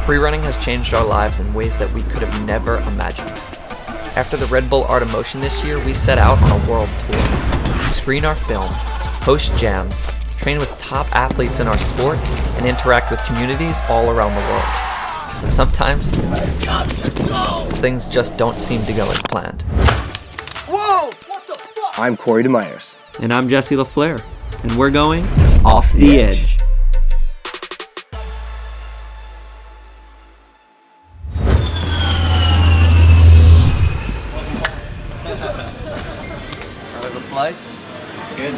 Freerunning has changed our lives in ways that we could have never imagined. After the Red Bull Art of Motion this year, we set out on a world tour. Screen our film, host jams, train with top athletes in our sport, and interact with communities all around the world. But sometimes, things just don't seem to go as planned. Whoa! What the fuck? I'm Cory DeMeyers. And I'm Flair. And we're going off the edge. How are the flights? Good.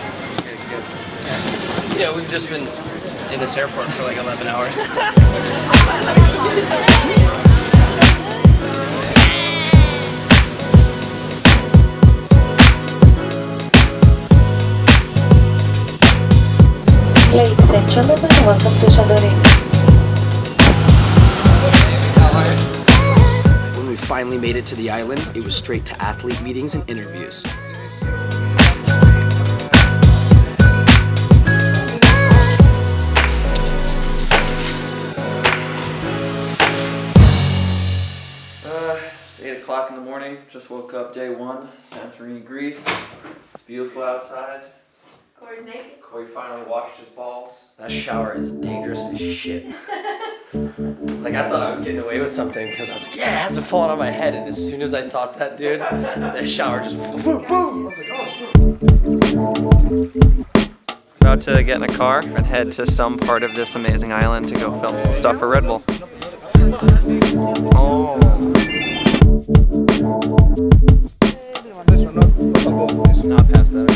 Yeah, we've just been in this airport for like 11 hours. Ladies and gentlemen, welcome to Santorini. When we finally made it to the island, it was straight to athlete meetings and interviews. It's 8 o'clock in the morning, just woke up day one, Santorini, Greece. It's beautiful outside. Cory's naked. Cory finally washed his balls. That shower is dangerous as shit. Like, I thought I was getting away with something because I was like, yeah, it hasn't fallen on my head. And as soon as I thought that, dude, the shower just boom, boom, boom. I was like, oh, shit. About to get in a car and head to some part of this amazing island to go film some stuff for Red Bull. Oh. Not past that.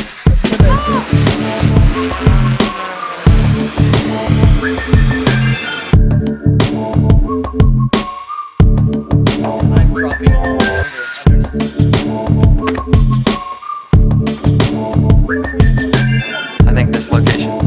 I'm dropping I think this location is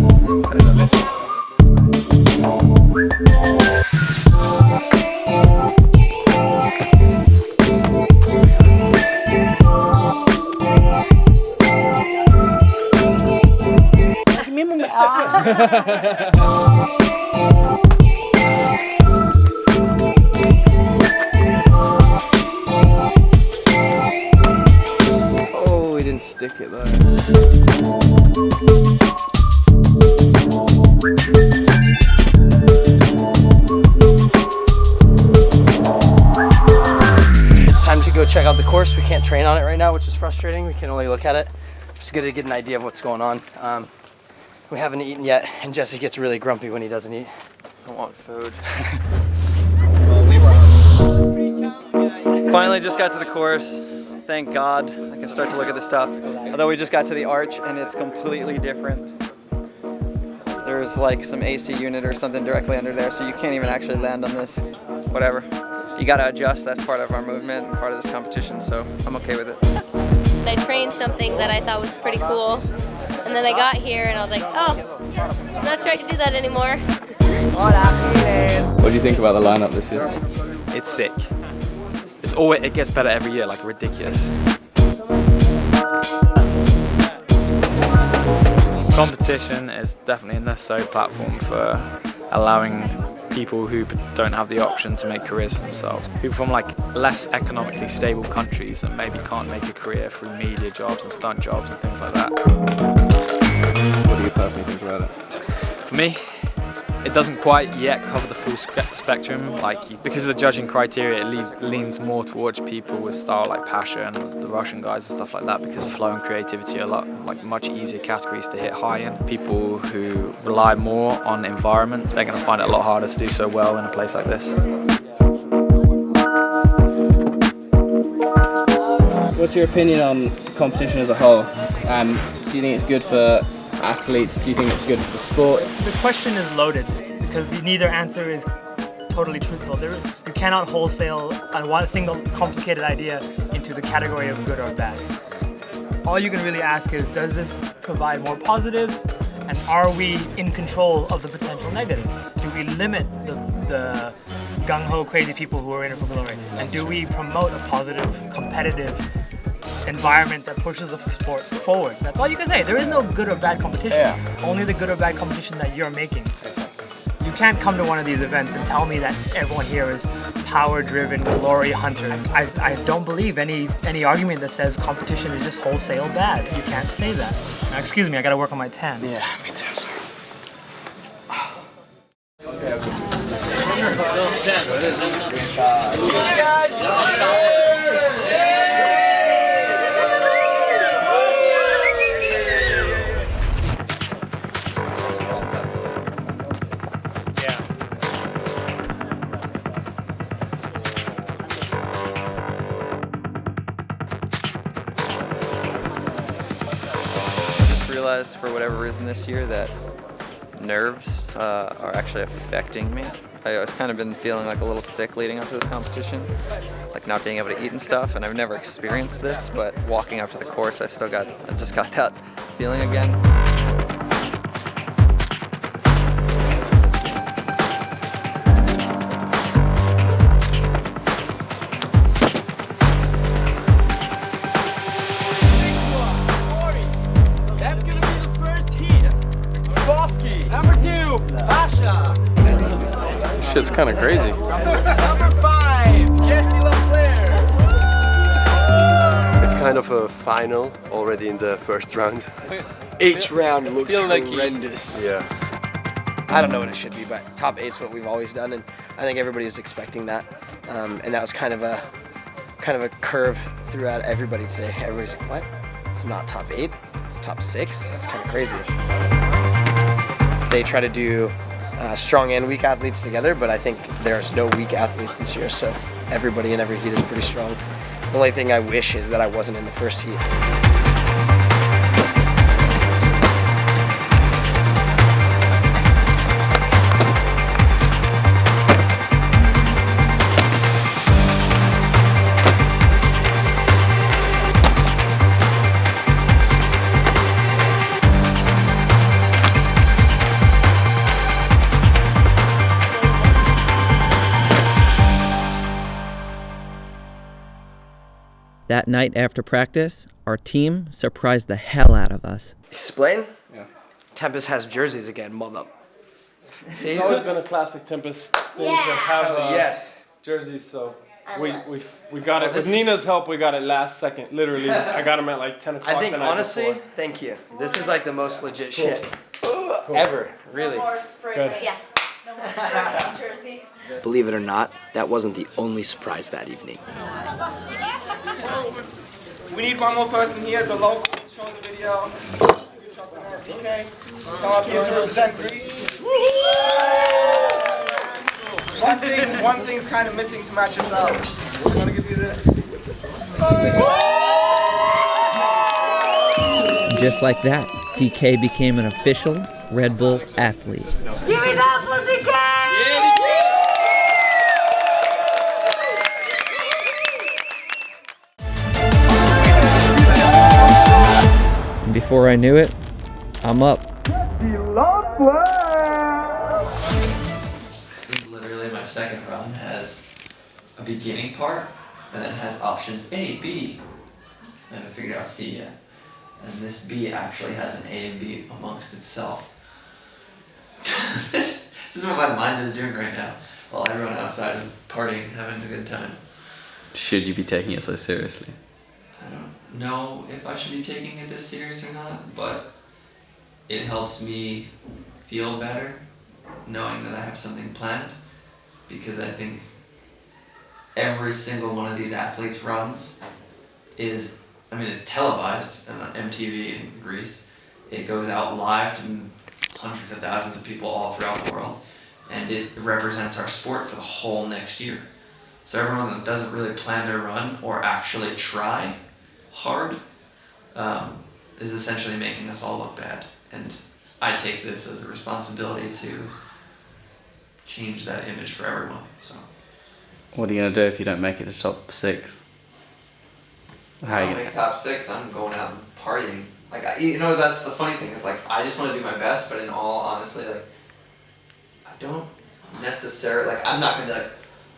Oh, we didn't stick it though. It's time to go check out the course. We can't train on it right now, which is frustrating. We can only look at it. Just good to get an idea of what's going on. We haven't eaten yet, and Jesse gets really grumpy when he doesn't eat. I want food. Finally just got to the course. Thank God I can start to look at the stuff. Although we just got to the arch and it's completely different. There's like some AC unit or something directly under there, so you can't even actually land on this. Whatever. You gotta adjust, that's part of our movement and part of this competition, so I'm okay with it. I trained something that I thought was pretty cool. And then I got here and I was like, oh, I'm not sure I can do that anymore. What do you think about the lineup this year? It's sick. It gets better every year, like ridiculous. Competition is definitely a necessary platform for allowing people who don't have the option to make careers for themselves. People from like less economically stable countries that maybe can't make a career through media jobs and stunt jobs and things like that. What do you personally think about it? For me, it doesn't quite yet cover the full spectrum. Like, because of the judging criteria, it leans more towards people with style like Pasha and the Russian guys and stuff like that, because flow and creativity are much easier categories to hit high in. People who rely more on environments, they're going to find it a lot harder to do so well in a place like this. What's your opinion on competition as a whole? Do you think it's good for athletes? Do you think it's good for the sport? The question is loaded because neither answer is totally truthful. You cannot wholesale one single complicated idea into the category of good or bad. All you can really ask is, does this provide more positives, and are we in control of the potential negatives? Do we limit the gung-ho crazy people who are in it for glory? And do we promote a positive, competitive environment that pushes the sport forward? That's all you can say. There is no good or bad competition. Only the good or bad competition that you're making. You can't come to one of these events and tell me that everyone here is power-driven, glory hunters. I don't believe any argument that says competition is just wholesale bad. You can't say that. Now, excuse me, I gotta work on my tan. Yeah, me too, sir. Realized for whatever reason this year that nerves are actually affecting me. I've kind of been feeling like a little sick leading up to this competition, like not being able to eat and stuff, and I've never experienced this, but walking up to the course I just got that feeling again. Shit's kind of crazy. Number 5, Jesse Flair. It's kind of a final already in the first round. Each round looks horrendous. Yeah. I don't know what it should be, but top 8's what we've always done, and I think everybody was expecting that. And that was kind of a curve throughout everybody today. Everybody's like, what? It's not top 8, it's top 6? That's kind of crazy. They try to do strong and weak athletes together, but I think there's no weak athletes this year, so everybody in every heat is pretty strong. The only thing I wish is that I wasn't in the first heat. That night after practice, our team surprised the hell out of us. Explain? Yeah. Tempest has jerseys again, mother. See? It's always been a classic Tempest thing to have jerseys, so we got it. With Nina's help, we got it last second. Literally, I got them at like 10 o'clock. I think, the night honestly, before. thank you. This is like the most legit shit ever, really. No more spray paint. Yes. No more spray paint jersey. Believe it or not, that wasn't the only surprise that evening. We need one more person here, the local, showing the video. Okay. Come up here to represent Greece. One thing's kind of missing to match us up. I'm gonna give you this. Just like that, DK became an official Red Bull athlete. Give it up for DK! And before I knew it, I'm up. This is literally my second run. Has a beginning part, and then has options A, B. I haven't figured out C yet. And this B actually has an A and B amongst itself. This is what my mind is doing right now, while everyone outside is partying, having a good time. Should you be taking it so seriously? I don't know if I should be taking it this serious or not, but it helps me feel better knowing that I have something planned, because I think every single one of these athletes' runs is, I mean, it's televised on MTV in Greece. It goes out live to hundreds of thousands of people all throughout the world, and it represents our sport for the whole next year. So everyone that doesn't really plan their run or actually try hard is essentially making us all look bad. And I take this as a responsibility to change that image for everyone. So. What are you going to do if you don't make it to top 6? If I don't make top 6, I'm going out and partying. Like, that's the funny thing, is like, I just want to do my best, but in all honesty, like, I don't necessarily, like, I'm not going to be like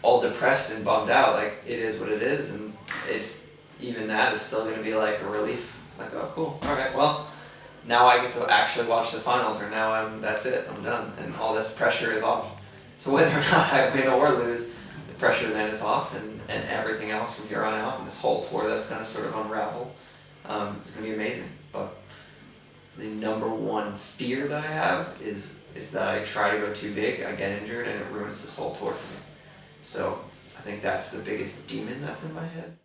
all depressed and bummed out. Like, it is what it is, and even that is still going to be like a relief. Like, oh, cool, alright, well, now I get to actually watch the finals, or now that's it, I'm done, and all this pressure is off. So whether or not I win or lose, the pressure then is off, and everything else from here on out, and this whole tour that's going to sort of unravel, it's going to be amazing. But the number one fear that I have is that I try to go too big, I get injured, and it ruins this whole tour for me. So I think that's the biggest demon that's in my head.